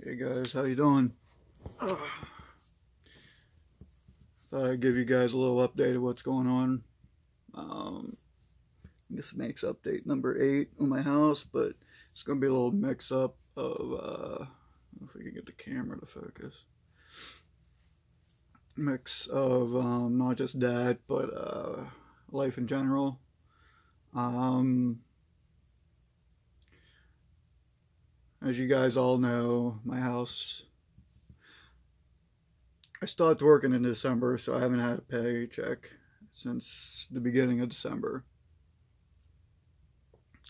Hey guys, how you doing? Thought I'd give you guys a little update of what's going on. This makes update number 8 on my house, but it's gonna be a little mix up of if we can get the camera to focus. Mix of not just that, but life in general. As you guys all know, my house, I stopped working in December, so I haven't had a paycheck since the beginning of December.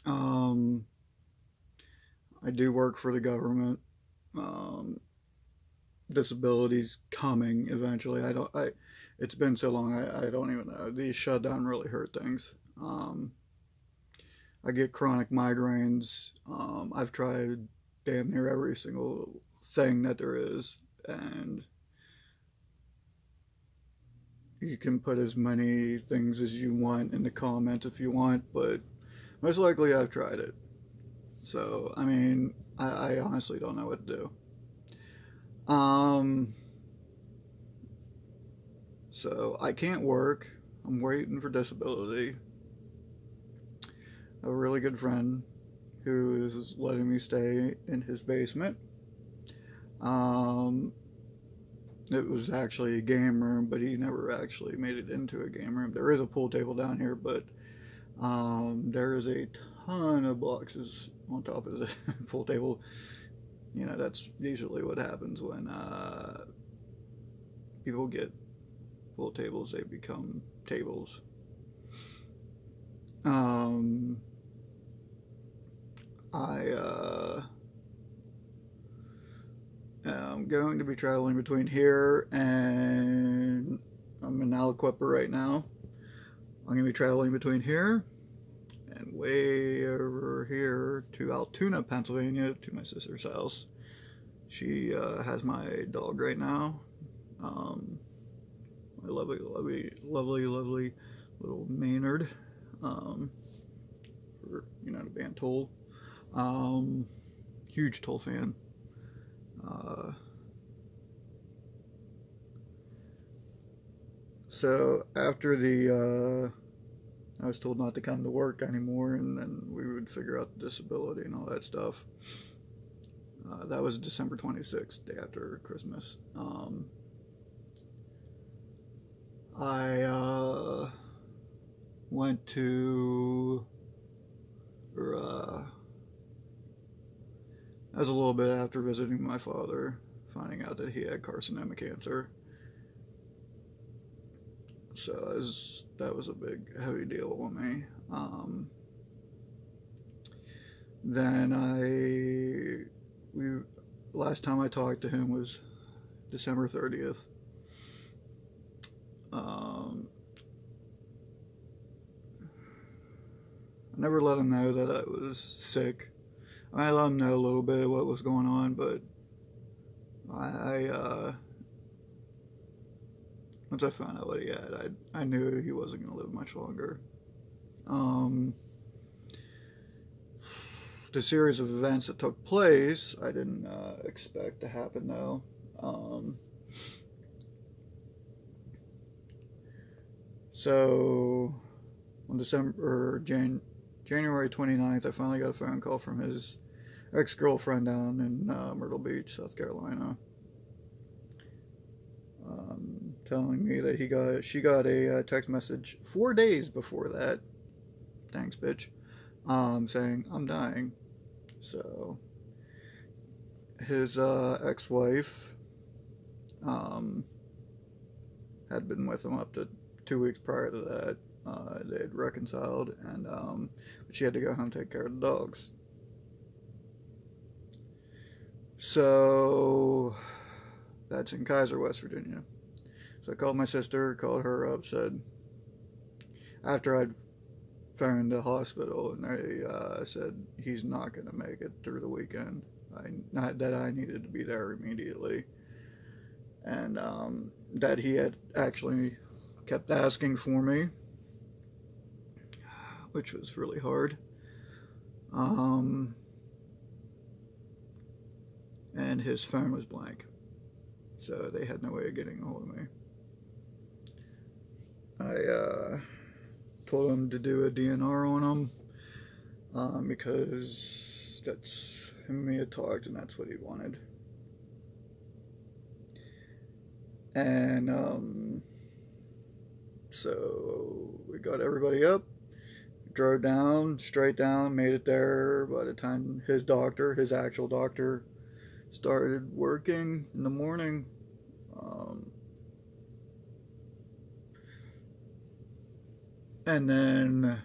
I do work for the government. Disability's coming eventually. It's been so long, I don't even know. These shutdown really hurt things. I get chronic migraines. I've tried damn near every single thing that there is, and you can put as many things as you want in the comments if you want, but most likely I've tried it. So, I mean, I honestly don't know what to do. So I can't work. I'm waiting for disability. I have a really good friend who is letting me stay in his basement. It was actually a game room, but he never actually made it into a game room. There is a pool table down here, but there is a ton of boxes on top of the pool table. You know, that's usually what happens when people get pool tables, they become tables. I'm going to be traveling between here and I'm in Aliquippa right now. I'm going to be traveling between here and way over here to Altoona, Pennsylvania, to my sister's house. She has my dog right now. My lovely little Maynard. For, you know, the band Toll. Huge Toll fan. So after I was told not to come to work anymore, and then we would figure out the disability and all that stuff. That was December 26th, day after Christmas. I went to, that was a little bit after visiting my father, finding out that he had carcinoma cancer. So that was a big, heavy deal on me. Then last time I talked to him was December 30th. I never let him know that I was sick. I let him know a little bit of what was going on, but once I found out what he had, I knew he wasn't going to live much longer. The series of events that took place, I didn't expect to happen though. So on January 29th, I finally got a phone call from his ex-girlfriend down in Myrtle Beach, South Carolina, telling me that she got a text message 4 days before that. Thanks, bitch. Saying I'm dying. So his ex-wife had been with him up to 2 weeks prior to that. They had reconciled, and but she had to go home and take care of the dogs. So that's in Kaiser, West Virginia. So I called my sister, called her up, said, after I'd phoned the hospital, and they said he's not going to make it through the weekend. That I needed to be there immediately. And that he had actually kept asking for me, which was really hard. and his phone was blank. So they had no way of getting a hold of me. I told him to do a DNR on him because that's him and me had talked and that's what he wanted. And so we got everybody up, drove down, straight down, made it there. By the time his doctor, his actual doctor, started working in the morning, and then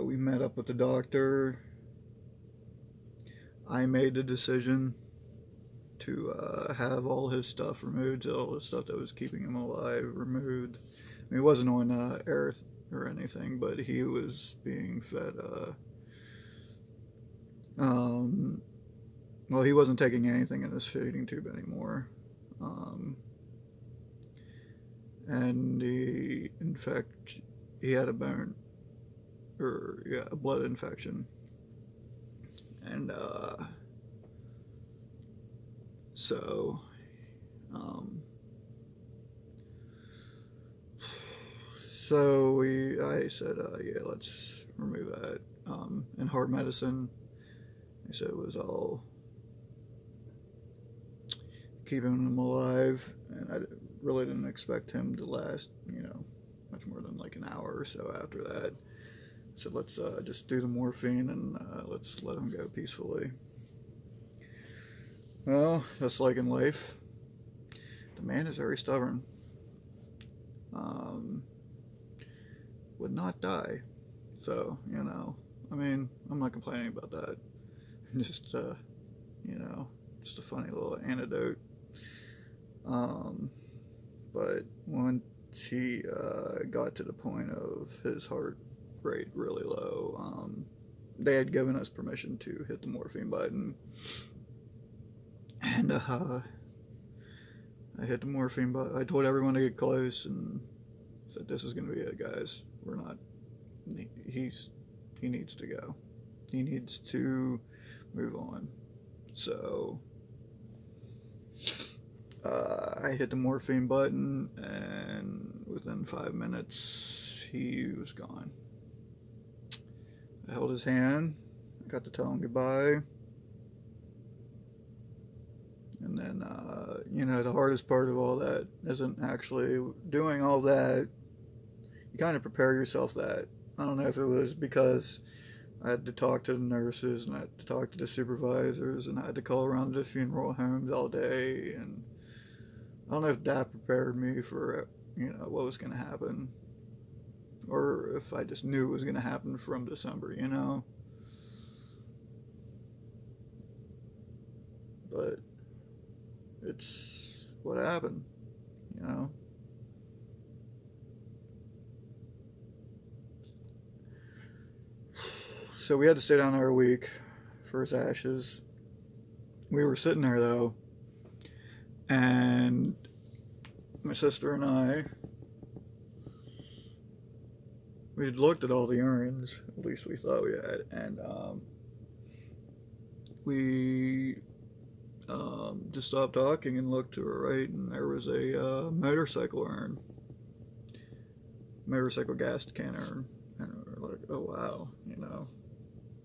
we met up with the doctor. I made the decision to have all his stuff removed, all the stuff that was keeping him alive removed. I mean, he wasn't on air or anything, but he was being fed. Well, he wasn't taking anything in his feeding tube anymore, and he had a blood infection. And so I said, yeah, let's remove that. In heart medicine, they said it was all keeping him alive, and I really didn't expect him to last, much more than like an hour or so after that. So let's just do the morphine and let's let him go peacefully. Well, just like in life, the man is very stubborn. Would not die. So, I mean, I'm not complaining about that. Just, just a funny little anecdote. But once he got to the point of his heart rate really low, they had given us permission to hit the morphine button, and I hit the morphine button. I told everyone to get close and said, this is going to be it, guys. We're not, he needs to go. He needs to move on. So I hit the morphine button, and within 5 minutes he was gone. I held his hand, I got to tell him goodbye, and then, the hardest part of all that isn't actually doing all that. You kind of prepare yourself that. I don't know if it was because I had to talk to the nurses, and I had to talk to the supervisors, and I had to call around to the funeral homes all day, and I don't know if that prepared me for, what was going to happen. Or if I just knew it was going to happen from December, But it's what happened, So we had to stay down there a week for his ashes. We were sitting there, though, and my sister and I, we had looked at all the urns, at least we thought we had, and we just stopped talking and looked to her right, and there was a motorcycle urn, motorcycle gas can urn, and we were like, oh wow,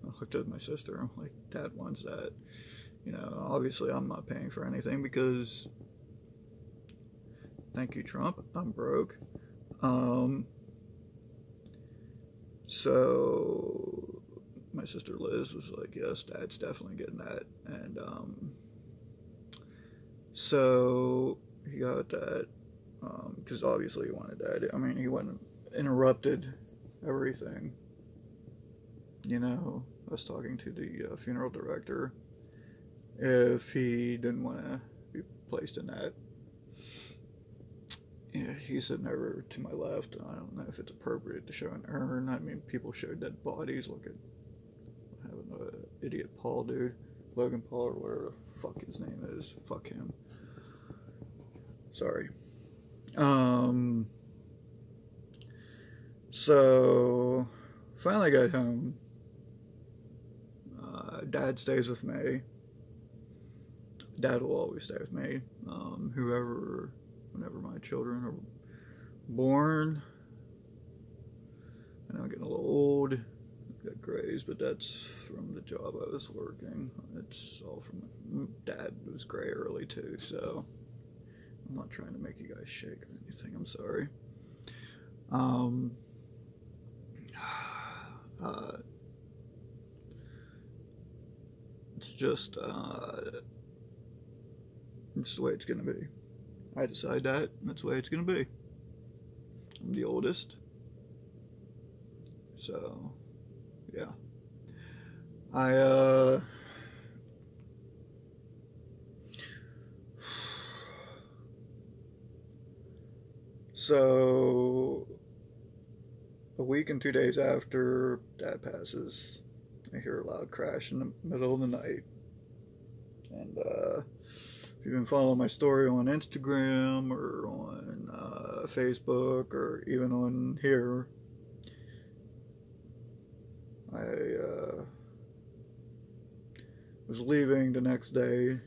I looked at my sister, I'm like, Dad wants that, obviously I'm not paying for anything because, thank you Trump, I'm broke. So my sister Liz was like, yes, Dad's definitely getting that. And so he got that because obviously he wanted that. I mean, he went and interrupted everything. I was talking to the funeral director if he didn't want to be placed in that. Yeah, he's sitting over to my left. I don't know if it's appropriate to show an urn. I mean, people show dead bodies. Look at having an idiot Paul dude. Logan Paul or whatever the fuck his name is. Fuck him. Sorry. So, finally got home. Dad stays with me. Dad will always stay with me. Whenever my children are born. I know I'm getting a little old. I've got grays, but that's from the job I was working. It's all from Dad was gray early too, so I'm not trying to make you guys shake or anything. I'm sorry. It's just it's the way it's gonna be. I decide that. That's the way it's gonna be. I'm the oldest. So, yeah. So, a week and 2 days after Dad passes, I hear a loud crash in the middle of the night. And, if you've been following my story on Instagram or on Facebook or even on here, I was leaving the next day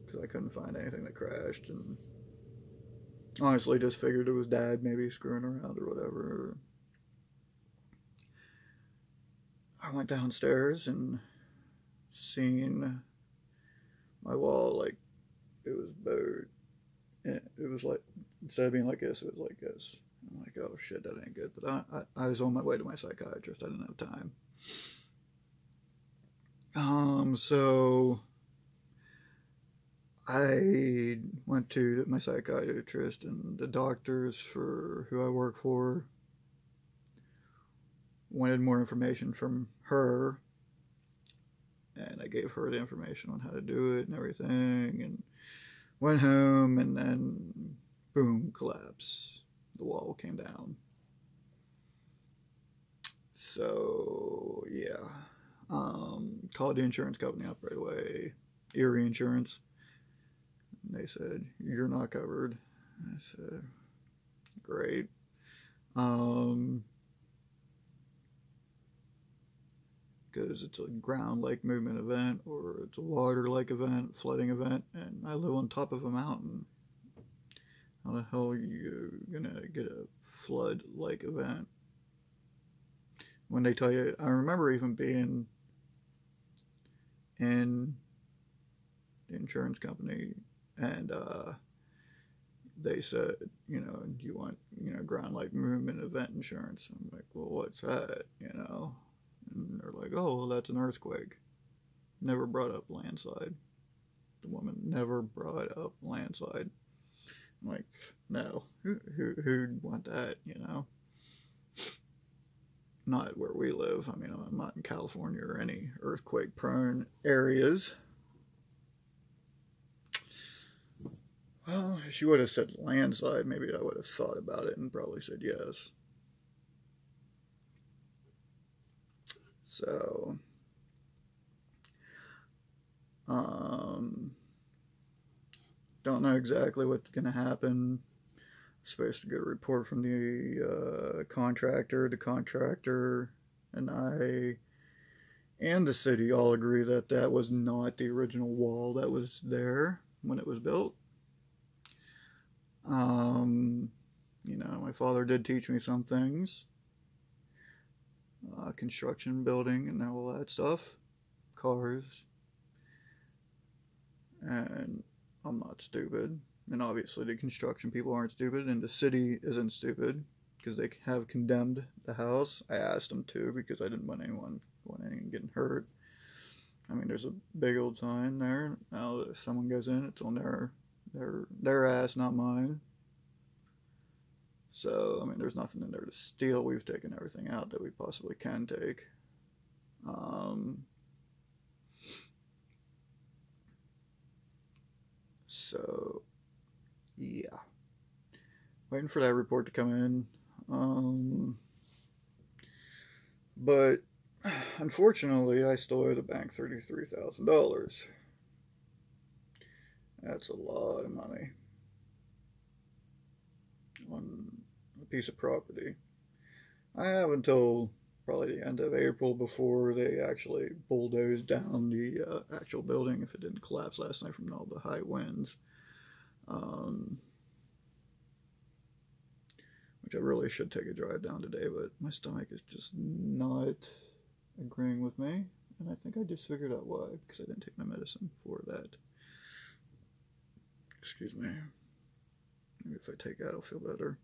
because I couldn't find anything that crashed, and honestly just figured it was Dad maybe screwing around or whatever. I went downstairs and seen my wall like it was bowed. It was like, instead of being like this, it was like this. I'm like, oh shit, that ain't good. But I was on my way to my psychiatrist. I didn't have time. So I went to my psychiatrist, and the doctors for who I work for wanted more information from her, and I gave her the information on how to do it and everything, and went home, and then boom, collapse. The wall came down. So yeah, called the insurance company up right away, Erie Insurance. And they said, you're not covered. I said, great. Because it's a ground-like movement event, or it's a water-like event, flooding event, and I live on top of a mountain. How the hell are you gonna get a flood-like event? When they tell you, I remember even being in the insurance company, and they said, do you want, ground-like movement event insurance? I'm like, well, what's that, And they're like, oh, well, that's an earthquake. Never brought up landslide. The woman never brought up landslide. I'm like, no, who'd want that, Not where we live. I mean, I'm not in California or any earthquake-prone areas. Well, if she would have said landslide, maybe I would have thought about it and probably said yes. So, don't know exactly what's going to happen. I'm supposed to get a report from the contractor. The contractor and I and the city all agree that that was not the original wall that was there when it was built. My father did teach me some things. Construction, building, and all that stuff. Cars. And I'm not stupid. And obviously the construction people aren't stupid, and the city isn't stupid, because they have condemned the house. I asked them to, because I didn't want anyone getting hurt. I mean, there's a big old sign there. Now if someone goes in, it's on their ass, not mine. So, I mean, there's nothing in there to steal. We've taken everything out that we possibly can take. So, yeah. Waiting for that report to come in. But, unfortunately, I still owe the bank $33,000. That's a lot of money on a piece of property. I have until probably the end of April before they actually bulldozed down the actual building if it didn't collapse last night from all the high winds. Which I really should take a drive down today, but my stomach is just not agreeing with me. And I think I just figured out why, because I didn't take my medicine for that. Excuse me. Maybe if I take that, I'll feel better.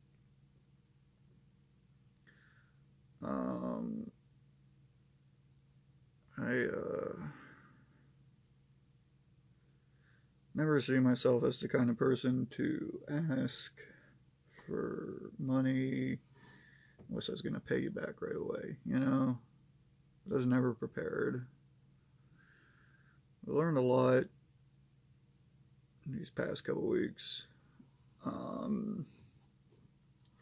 I never see myself as the kind of person to ask for money unless I was going to pay you back right away, you know? I was never prepared. I learned a lot these past couple weeks. From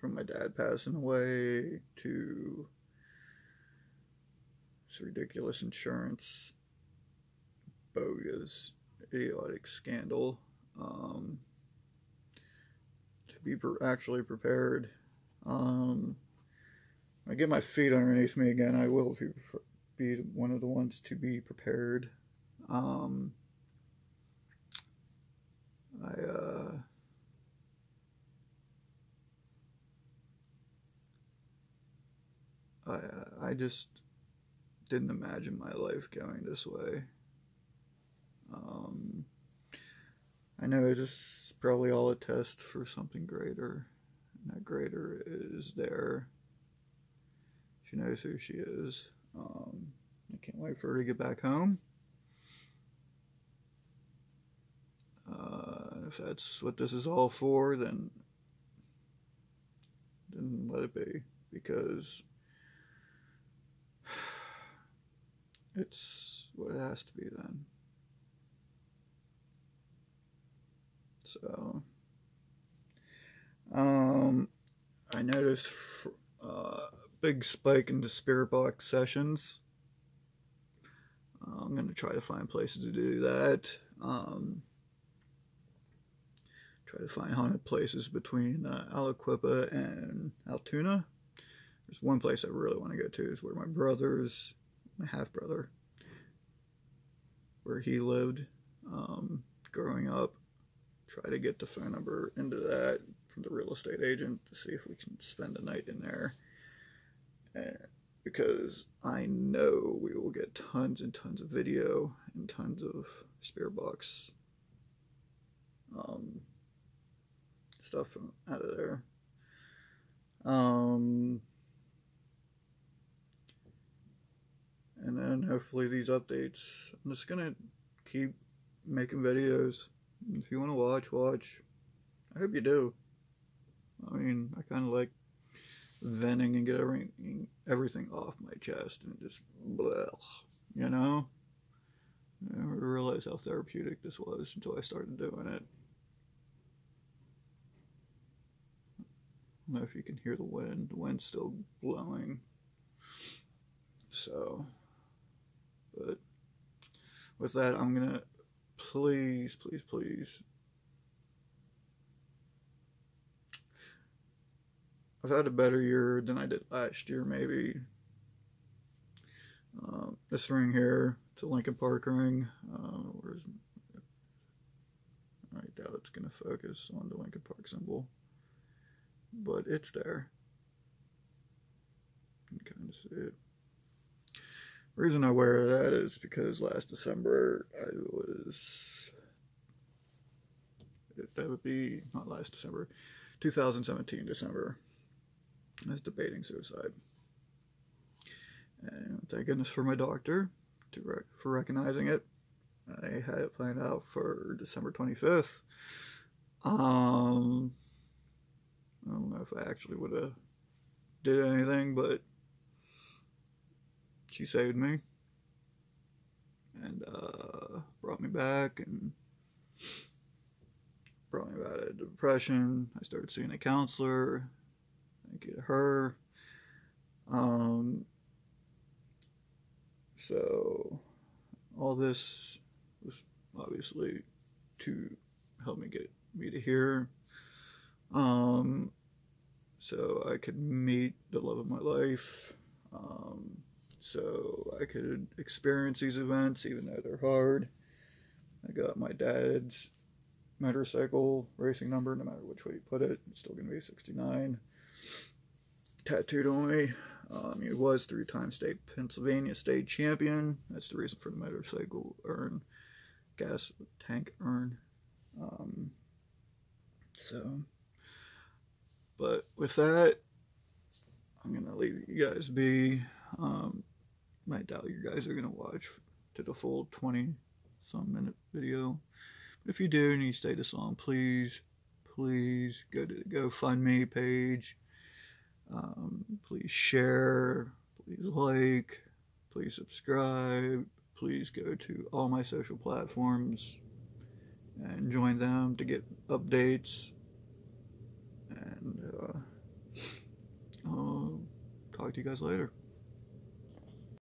my dad passing away to this ridiculous insurance, bogus, idiotic scandal. To be actually prepared. When I get my feet underneath me again, I will be one of the ones to be prepared. I just didn't imagine my life going this way. I know it's just probably all a test for something greater, and that greater is there. She knows who she is. I can't wait for her to get back home. If that's what this is all for, then let it be, because it's what it has to be then. So, I noticed a big spike in the spirit box sessions. I'm going to try to find places to do that. Try to find haunted places between Aliquippa and Altoona. There's one place I really want to go to, is where my half-brother, where he lived growing up. Try to get the phone number into that from the real estate agent to see if we can spend the night in there. Because I know we will get tons and tons of video and tons of spirit box stuff out of there. And then hopefully these updates, I'm just gonna keep making videos. If you want to watch. I hope you do. I mean, I kind of like venting and get everything off my chest and just blah, you know? I never realized how therapeutic this was until I started doing it. I don't know if you can hear the wind. The wind's still blowing. So, but with that, I'm gonna please. I've had a better year than I did last year, maybe. This ring here, it's a Linkin Park ring. I doubt it's going to focus on the Linkin Park symbol, but it's there. You can kind of see it. The reason I wear that is because last December that would be, not last December, 2017 December. I was debating suicide. And thank goodness for my doctor for recognizing it. I had it planned out for December 25th. I don't know if I actually would have did anything, but she saved me and brought me back and brought me out of depression. I started seeing a counselor. Thank you to her. So all this was obviously to help me get me to here, so I could meet the love of my life. So I could experience these events even though they're hard. I got my dad's motorcycle racing number, no matter which way you put it. It's still going to be 69. Tattooed on me. He was 3-time state Pennsylvania state champion. That's the reason for the motorcycle urn, gas tank urn. But with that, I'm going to leave you guys be. I doubt you guys are going to watch to the full 20-some minute video. But if you do and you stay this long, please go to the GoFundMe page. Please share, please like, please subscribe, please go to all my social platforms and join them to get updates. And I'll talk to you guys later.